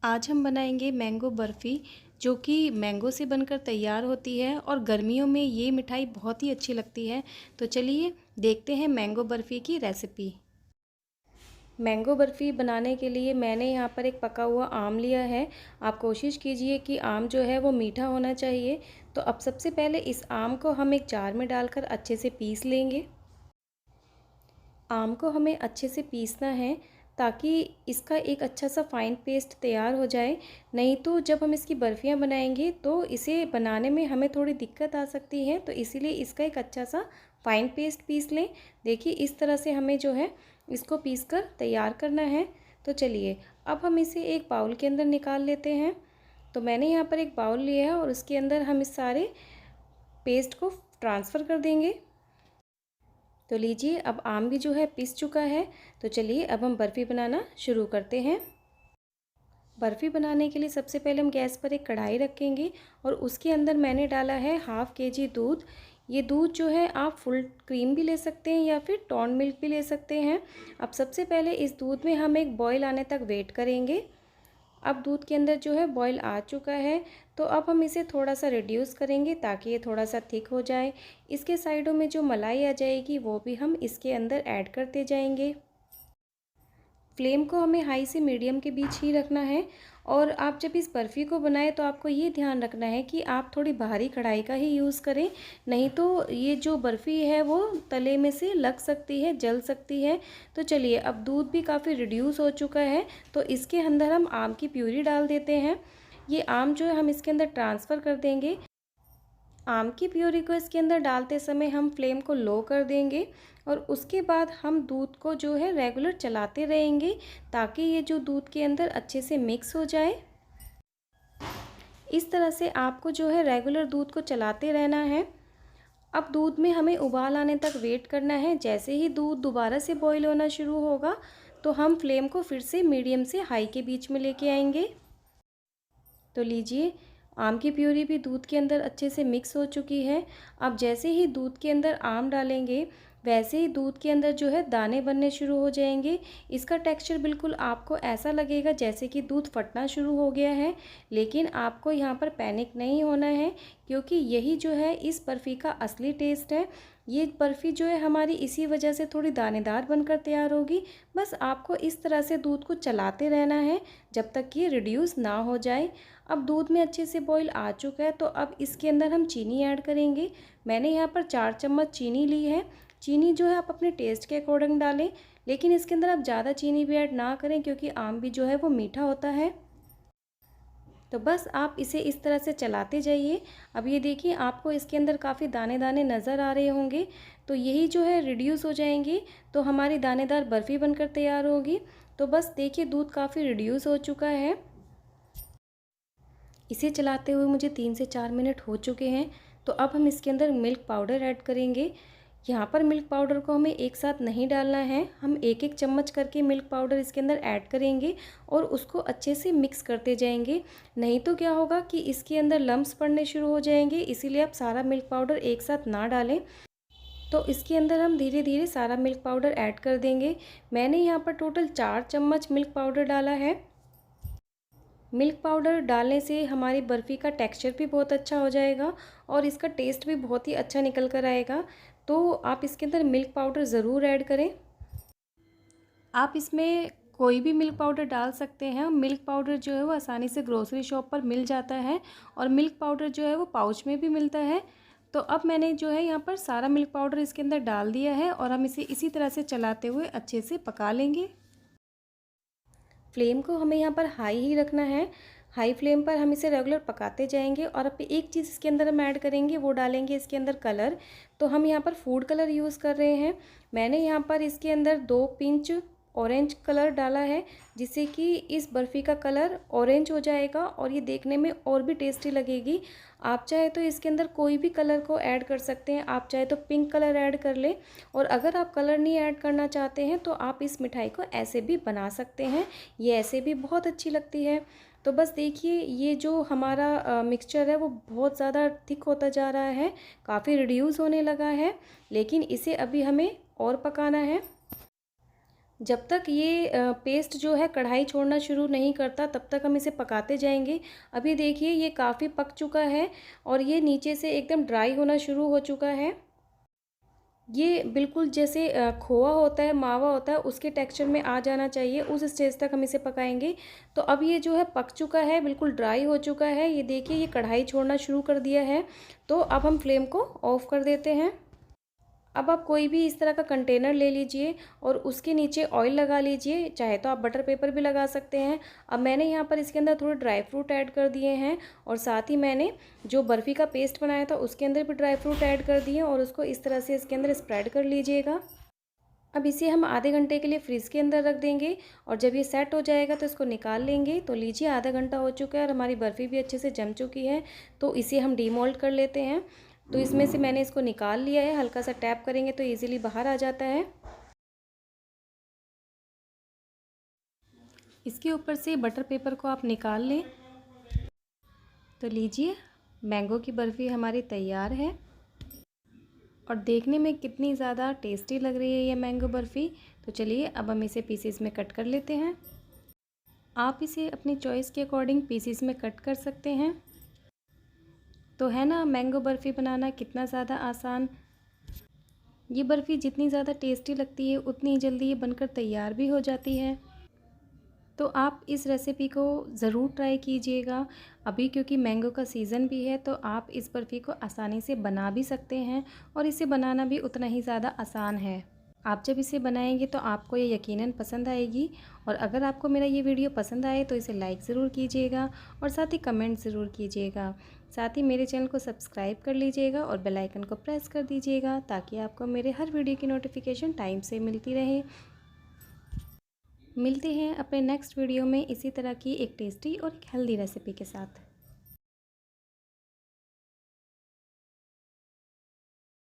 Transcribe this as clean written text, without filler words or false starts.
आज हम बनाएंगे मैंगो बर्फ़ी, जो कि मैंगो से बनकर तैयार होती है और गर्मियों में ये मिठाई बहुत ही अच्छी लगती है। तो चलिए देखते हैं मैंगो बर्फ़ी की रेसिपी। मैंगो बर्फ़ी बनाने के लिए मैंने यहाँ पर एक पका हुआ आम लिया है। आप कोशिश कीजिए कि आम जो है वो मीठा होना चाहिए। तो अब सबसे पहले इस आम को हम एक जार में डालकर अच्छे से पीस लेंगे। आम को हमें अच्छे से पीसना है ताकि इसका एक अच्छा सा फाइन पेस्ट तैयार हो जाए। नहीं तो जब हम इसकी बर्फ़ियाँ बनाएंगे तो इसे बनाने में हमें थोड़ी दिक्कत आ सकती है, तो इसीलिए इसका एक अच्छा सा फाइन पेस्ट पीस लें। देखिए इस तरह से हमें जो है इसको पीस कर तैयार करना है। तो चलिए अब हम इसे एक बाउल के अंदर निकाल लेते हैं। तो मैंने यहाँ पर एक बाउल लिया है और उसके अंदर हम इस सारे पेस्ट को ट्रांसफ़र कर देंगे। तो लीजिए अब आम भी जो है पिस चुका है। तो चलिए अब हम बर्फ़ी बनाना शुरू करते हैं। बर्फ़ी बनाने के लिए सबसे पहले हम गैस पर एक कढ़ाई रखेंगे और उसके अंदर मैंने डाला है हाफ़ केजी दूध। ये दूध जो है आप फुल क्रीम भी ले सकते हैं या फिर टोन मिल्क भी ले सकते हैं। अब सबसे पहले इस दूध में हम एक बॉयल आने तक वेट करेंगे। अब दूध के अंदर जो है बॉयल आ चुका है, तो अब हम इसे थोड़ा सा रिड्यूस करेंगे ताकि ये थोड़ा सा थिक हो जाए। इसके साइडों में जो मलाई आ जाएगी वो भी हम इसके अंदर ऐड करते जाएंगे। फ्लेम को हमें हाई से मीडियम के बीच ही रखना है। और आप जब इस बर्फ़ी को बनाएं तो आपको ये ध्यान रखना है कि आप थोड़ी भारी कढ़ाई का ही यूज़ करें, नहीं तो ये जो बर्फ़ी है वो तले में से लग सकती है, जल सकती है। तो चलिए अब दूध भी काफ़ी रिड्यूस हो चुका है, तो इसके अंदर हम आम की प्यूरी डाल देते हैं। ये आम जो है हम इसके अंदर ट्रांसफ़र कर देंगे। आम की प्यूरी को इसके अंदर डालते समय हम फ्लेम को लो कर देंगे और उसके बाद हम दूध को जो है रेगुलर चलाते रहेंगे ताकि ये जो दूध के अंदर अच्छे से मिक्स हो जाए। इस तरह से आपको जो है रेगुलर दूध को चलाते रहना है। अब दूध में हमें उबाल आने तक वेट करना है। जैसे ही दूध दोबारा से बॉईल होना शुरू होगा तो हम फ्लेम को फिर से मीडियम से हाई के बीच में लेके आएंगे। तो लीजिए आम की प्यूरी भी दूध के अंदर अच्छे से मिक्स हो चुकी है। अब जैसे ही दूध के अंदर आम डालेंगे वैसे ही दूध के अंदर जो है दाने बनने शुरू हो जाएंगे। इसका टेक्सचर बिल्कुल आपको ऐसा लगेगा जैसे कि दूध फटना शुरू हो गया है, लेकिन आपको यहाँ पर पैनिक नहीं होना है क्योंकि यही जो है इस बर्फ़ी का असली टेस्ट है। ये बर्फ़ी जो है हमारी इसी वजह से थोड़ी दानेदार बनकर तैयार होगी। बस आपको इस तरह से दूध को चलाते रहना है जब तक कि रिड्यूस ना हो जाए। अब दूध में अच्छे से बॉईल आ चुका है, तो अब इसके अंदर हम चीनी ऐड करेंगे। मैंने यहाँ पर 4 चम्मच चीनी ली है। चीनी जो है आप अपने टेस्ट के अकॉर्डिंग डालें, लेकिन इसके अंदर आप ज़्यादा चीनी भी ऐड ना करें क्योंकि आम भी जो है वो मीठा होता है। तो बस आप इसे इस तरह से चलाते जाइए। अब ये देखिए आपको इसके अंदर काफ़ी दाने दाने नज़र आ रहे होंगे, तो यही जो है रिड्यूस हो जाएंगी तो हमारी दानेदार बर्फ़ी बनकर तैयार होगी। तो बस देखिए दूध काफ़ी रिड्यूस हो चुका है। इसे चलाते हुए मुझे 3 से 4 मिनट हो चुके हैं। तो अब हम इसके अंदर मिल्क पाउडर ऐड करेंगे। यहाँ पर मिल्क पाउडर को हमें एक साथ नहीं डालना है, हम एक एक चम्मच करके मिल्क पाउडर इसके अंदर ऐड करेंगे और उसको अच्छे से मिक्स करते जाएंगे। नहीं तो क्या होगा कि इसके अंदर लम्प्स पड़ने शुरू हो जाएंगे, इसीलिए आप सारा मिल्क पाउडर एक साथ ना डालें। तो इसके अंदर हम धीरे धीरे सारा मिल्क पाउडर ऐड कर देंगे। मैंने यहाँ पर टोटल 4 चम्मच मिल्क पाउडर डाला है। मिल्क पाउडर डालने से हमारी बर्फ़ी का टेक्सचर भी बहुत अच्छा हो जाएगा और इसका टेस्ट भी बहुत ही अच्छा निकल कर आएगा। तो आप इसके अंदर मिल्क पाउडर ज़रूर ऐड करें। आप इसमें कोई भी मिल्क पाउडर डाल सकते हैं। मिल्क पाउडर जो है वो आसानी से ग्रोसरी शॉप पर मिल जाता है और मिल्क पाउडर जो है वो पाउच में भी मिलता है। तो अब मैंने जो है यहाँ पर सारा मिल्क पाउडर इसके अंदर डाल दिया है और हम इसे इसी तरह से चलाते हुए अच्छे से पका लेंगे। फ्लेम को हमें यहाँ पर हाई ही रखना है। हाई फ्लेम पर हम इसे रेगुलर पकाते जाएंगे। और अब एक चीज़ इसके अंदर हम ऐड करेंगे, वो डालेंगे इसके अंदर कलर। तो हम यहाँ पर फूड कलर यूज़ कर रहे हैं। मैंने यहाँ पर इसके अंदर 2 पिंच ऑरेंज कलर डाला है, जिससे कि इस बर्फ़ी का कलर ऑरेंज हो जाएगा और ये देखने में और भी टेस्टी लगेगी। आप चाहे तो इसके अंदर कोई भी कलर को ऐड कर सकते हैं, आप चाहे तो पिंक कलर ऐड कर लें। और अगर आप कलर नहीं ऐड करना चाहते हैं तो आप इस मिठाई को ऐसे भी बना सकते हैं, ये ऐसे भी बहुत अच्छी लगती है। तो बस देखिए ये जो हमारा मिक्सचर है वो बहुत ज़्यादा थिक होता जा रहा है, काफ़ी रिड्यूस होने लगा है, लेकिन इसे अभी हमें और पकाना है। जब तक ये पेस्ट जो है कढ़ाई छोड़ना शुरू नहीं करता तब तक हम इसे पकाते जाएंगे। अभी देखिए ये काफ़ी पक चुका है और ये नीचे से एकदम ड्राई होना शुरू हो चुका है। ये बिल्कुल जैसे खोआ होता है, मावा होता है, उसके टेक्सचर में आ जाना चाहिए, उस स्टेज तक हम इसे पकाएंगे। तो अब ये जो है पक चुका है, बिल्कुल ड्राई हो चुका है। ये देखिए ये कढ़ाई छोड़ना शुरू कर दिया है। तो अब हम फ्लेम को ऑफ़ कर देते हैं। अब आप कोई भी इस तरह का कंटेनर ले लीजिए और उसके नीचे ऑयल लगा लीजिए, चाहे तो आप बटर पेपर भी लगा सकते हैं। अब मैंने यहाँ पर इसके अंदर थोड़े ड्राई फ्रूट ऐड कर दिए हैं और साथ ही मैंने जो बर्फ़ी का पेस्ट बनाया था उसके अंदर भी ड्राई फ्रूट ऐड कर दिए और उसको इस तरह से इसके अंदर स्प्रेड कर लीजिएगा। अब इसे हम आधे घंटे के लिए फ्रीज़ के अंदर रख देंगे और जब ये सेट हो जाएगा तो इसको निकाल लेंगे। तो लीजिए आधा घंटा हो चुका है और हमारी बर्फ़ी भी अच्छे से जम चुकी है। तो इसे हम डीमोल्ड कर लेते हैं। तो इसमें से मैंने इसको निकाल लिया है, हल्का सा टैप करेंगे तो इजीली बाहर आ जाता है। इसके ऊपर से बटर पेपर को आप निकाल लें। तो लीजिए मैंगो की बर्फ़ी हमारी तैयार है और देखने में कितनी ज़्यादा टेस्टी लग रही है ये मैंगो बर्फ़ी। तो चलिए अब हम इसे पीसेस में कट कर लेते हैं। आप इसे अपनी चॉइस के अकॉर्डिंग पीसेस में कट कर सकते हैं। तो है ना मैंगो बर्फ़ी बनाना कितना ज़्यादा आसान। ये बर्फ़ी जितनी ज़्यादा टेस्टी लगती है उतनी ही जल्दी ये बनकर तैयार भी हो जाती है। तो आप इस रेसिपी को ज़रूर ट्राई कीजिएगा। अभी क्योंकि मैंगो का सीज़न भी है तो आप इस बर्फ़ी को आसानी से बना भी सकते हैं और इसे बनाना भी उतना ही ज़्यादा आसान है। आप जब इसे बनाएंगे तो आपको ये यकीनन पसंद आएगी। और अगर आपको मेरा ये वीडियो पसंद आए तो इसे लाइक ज़रूर कीजिएगा और साथ ही कमेंट ज़रूर कीजिएगा। साथ ही मेरे चैनल को सब्सक्राइब कर लीजिएगा और बेल आइकन को प्रेस कर दीजिएगा ताकि आपको मेरे हर वीडियो की नोटिफिकेशन टाइम से मिलती रहे। मिलते हैं अपने नेक्स्ट वीडियो में इसी तरह की एक टेस्टी और एक हेल्दी रेसिपी के साथ।